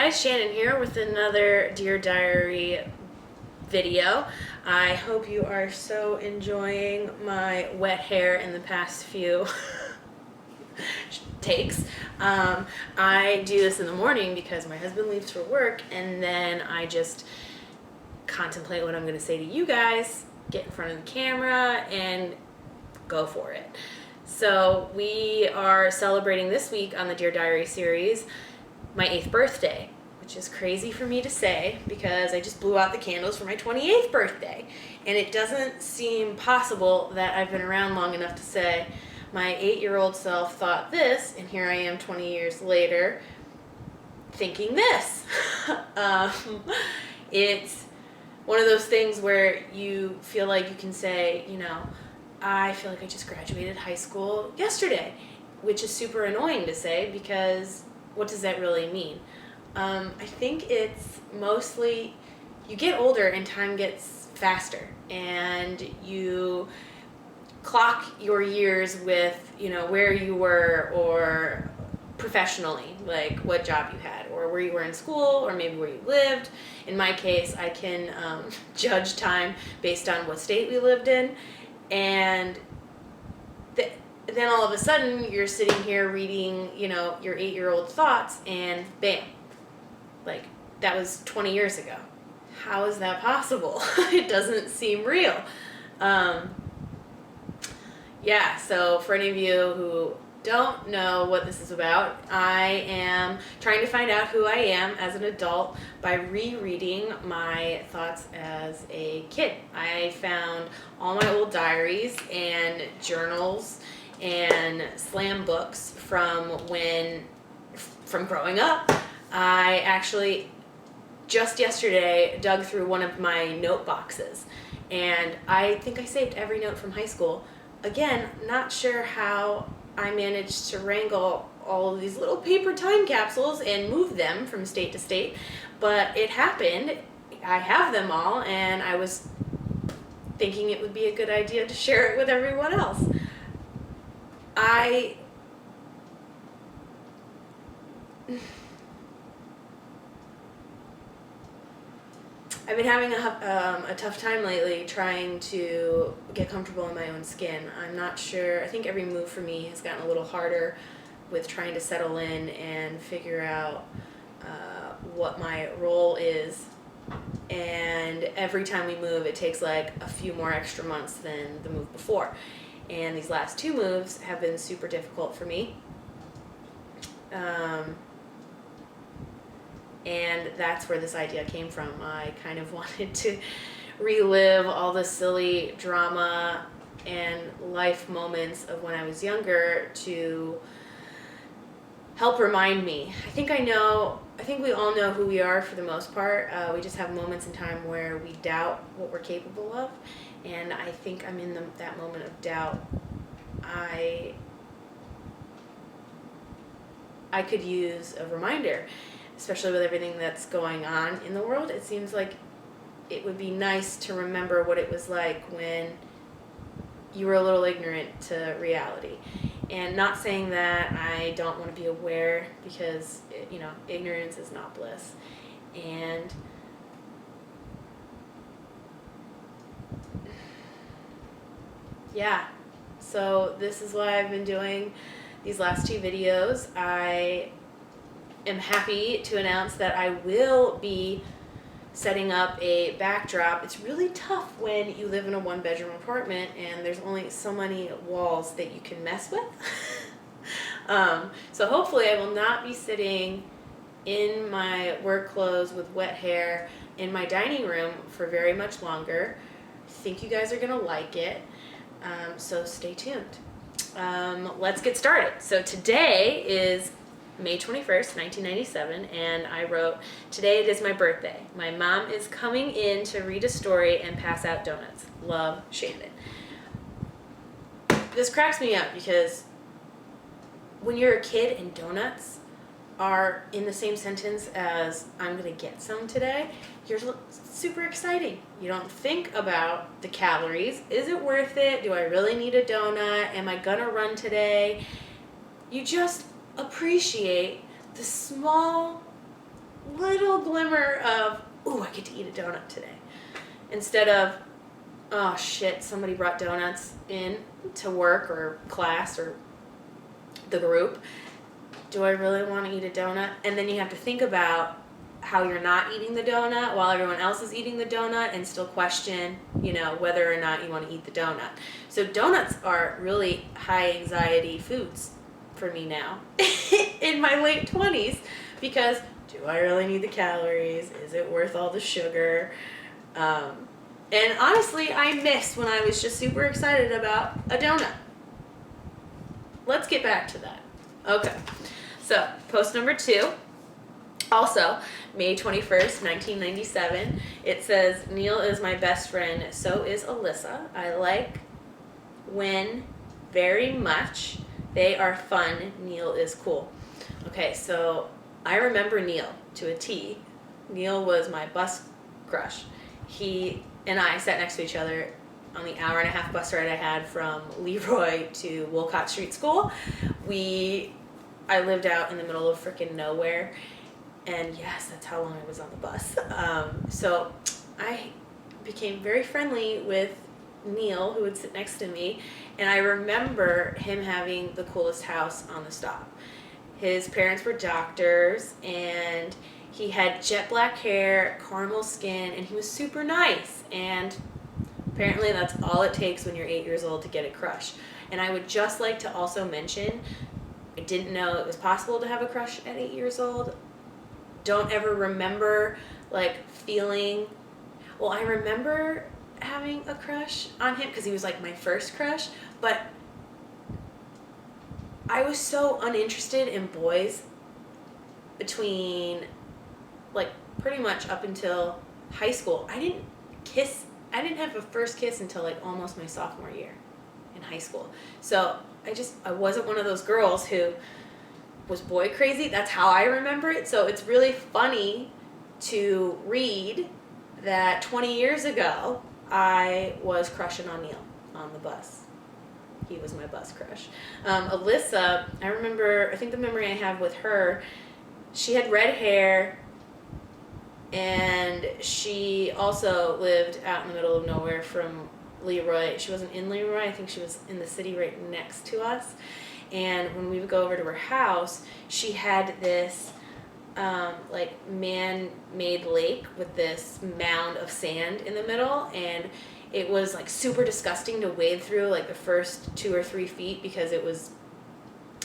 guys, Shannon here with another Dear Diary video. I hope you are so enjoying my wet hair in the past few takes. I do this in the morning because my husband leaves for work, and then I just contemplate what I'm going to say to you guys, get in front of the camera, and go for it. So we are celebrating this week on the Dear Diary series my 8th birthday, which is crazy for me to say because I just blew out the candles for my 28th birthday. And it doesn't seem possible that I've been around long enough to say my 8-year-old self thought this, and here I am 20 years later thinking this. It's one of those things where you feel like you can say, I feel like I just graduated high school yesterday, which is super annoying to say because what does that really mean? I think it's mostly you get older and time gets faster, and you clock your years with, where you were or professionally, like what job you had or where you were in school or maybe where you lived. In my case, I can judge time based on what state we lived in, and then all of a sudden you're sitting here reading, your 8-year-old thoughts, and bam, like that was 20 years ago. How is that possible? It doesn't seem real. So for any of you who don't know what this is about, I am trying to find out who I am as an adult by rereading my thoughts as a kid. I found all my old diaries and journals and slam books from growing up. I actually just yesterday dug through one of my note boxes, and I think I saved every note from high school. Again, not sure how I managed to wrangle all of these little paper time capsules and move them from state to state, but it happened. I have them all, and I was thinking it would be a good idea to share it with everyone else. I've been having a tough time lately trying to get comfortable in my own skin. I'm not sure. I think every move for me has gotten a little harder with trying to settle in and figure out what my role is. And every time we move, it takes like a few more extra months than the move before. And these last 2 moves have been super difficult for me. And that's where this idea came from. I kind of wanted to relive all the silly drama and life moments of when I was younger to help remind me. I think we all know who we are for the most part. We just have moments in time where we doubt what we're capable of. And I think I'm in that moment of doubt. I could use a reminder, especially with everything that's going on in the world. It seems like it would be nice to remember what it was like when you were a little ignorant to reality. And not saying that I don't want to be aware, because, ignorance is not bliss. And so this is why I've been doing these last 2 videos. I am happy to announce that I will be setting up a backdrop. It's really tough when you live in a 1-bedroom apartment and there's only so many walls that you can mess with. So hopefully I will not be sitting in my work clothes with wet hair in my dining room for very much longer. I think you guys are going to like it. So stay tuned. Let's get started. So today is May 21st, 1997, and I wrote, "Today it is my birthday. My mom is coming in to read a story and pass out donuts. Love, Shannon." This cracks me up because when you're a kid and donuts are in the same sentence as "I'm gonna get some today," you're super exciting. You don't think about the calories. Is it worth it? Do I really need a donut? Am I gonna run today? You just appreciate the small little glimmer of, ooh, I get to eat a donut today. Instead of, oh shit, somebody brought donuts in to work or class or the group. Do I really want to eat a donut? And then you have to think about how you're not eating the donut while everyone else is eating the donut and still question, whether or not you want to eat the donut. So donuts are really high anxiety foods for me now in my late 20s, because do I really need the calories? Is it worth all the sugar? And honestly, I missed when I was just super excited about a donut. Let's get back to that. Okay, so post number 2, also May 21st, 1997. It says, Neil is my best friend, so is Alyssa. I like when very much. They are fun. Neil is cool. Okay, so I remember Neil to a T. Neil was my bus crush. He and I sat next to each other on the hour-and-a-half bus ride I had from Leroy to Wolcott Street School. I lived out in the middle of freaking nowhere, and yes, that's how long I was on the bus. So I became very friendly with Neil, who would sit next to me, and I remember him having the coolest house on the stop. His parents were doctors, and he had jet black hair, caramel skin, and he was super nice. And apparently that's all it takes when you're 8 years old to get a crush. And I would just like to also mention, I didn't know it was possible to have a crush at 8 years old. Don't ever remember feeling, well, I remember having a crush on him because he was my first crush, but I was so uninterested in boys between pretty much up until high school. I didn't have a first kiss until almost my sophomore year in high school. So I wasn't one of those girls who was boy crazy. That's how I remember it. So it's really funny to read that 20 years ago I was crushing on Neil on the bus. He was my bus crush. Alyssa, I think the memory I have with her, she had red hair, and she also lived out in the middle of nowhere from Leroy. She wasn't in Leroy. I think she was in the city right next to us. And when we would go over to her house, she had this man-made lake with this mound of sand in the middle, and it was super disgusting to wade through the first 2 or 3 feet because it was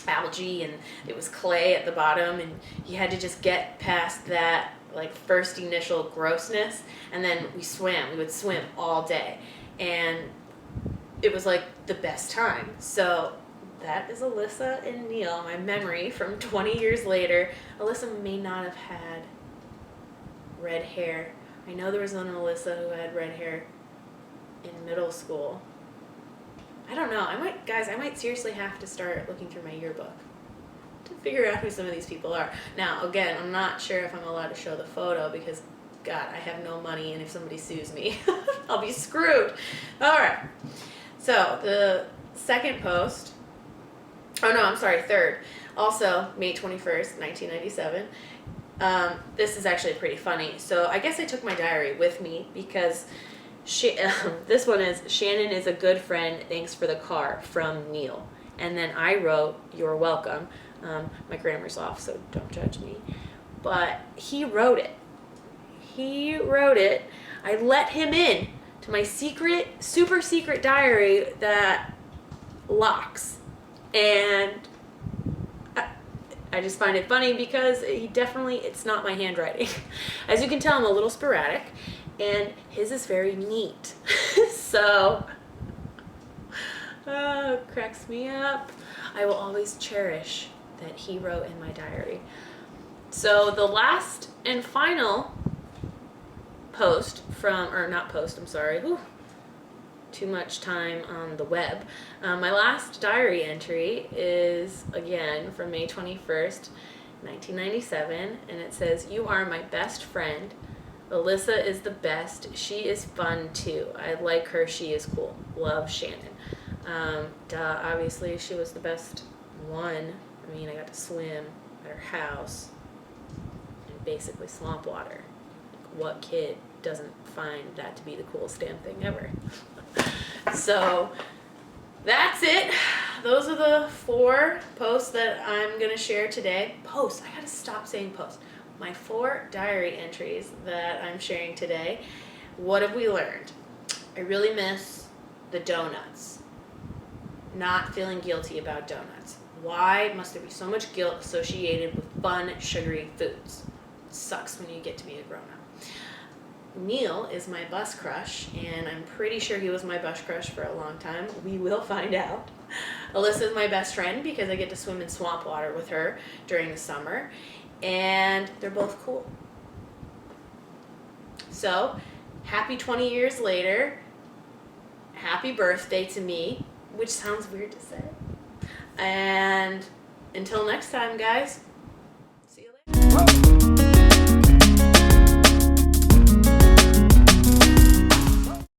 algae and it was clay at the bottom, and you had to just get past that first initial grossness, and then we would swim all day, and it was the best time. So that is Alyssa and Neil, my memory from 20 years later. Alyssa may not have had red hair. I know there was one Alyssa who had red hair in middle school. I don't know. I might seriously have to start looking through my yearbook to figure out who some of these people are. Now, again, I'm not sure if I'm allowed to show the photo because, God, I have no money, and if somebody sues me, I'll be screwed. All right. So the second post, third, also May 21st, 1997. This is actually pretty funny. So I guess I took my diary with me because this one is, Shannon is a good friend, thanks for the car, from Neil. And then I wrote, you're welcome. My grammar's off, so don't judge me. But he wrote it. I let him in to my super secret diary that locks. And I just find it funny because it's not my handwriting. As you can tell, I'm a little sporadic, and his is very neat. So, cracks me up. I will always cherish that he wrote in my diary. So the last and final post too much time on the web. My last diary entry is, again, from May 21st, 1997, and it says, you are my best friend. Alyssa is the best. She is fun, too. I like her. She is cool. Love, Shannon. Obviously, she was the best one. I got to swim at her house and basically swamp water. Like, what kid doesn't find that to be the coolest damn thing ever? So that's it. Those are the 4 posts that I'm going to share today. Posts. I got to stop saying posts. My 4 diary entries that I'm sharing today. What have we learned? I really miss the donuts. Not feeling guilty about donuts. Why must there be so much guilt associated with fun, sugary foods? It sucks when you get to be a grown-up. Neil is my bus crush, and I'm pretty sure he was my bus crush for a long time. We will find out. Alyssa is my best friend because I get to swim in swamp water with her during the summer, and they're both cool. So, happy 20 years later. Happy birthday to me, which sounds weird to say. And until next time, guys, see you later.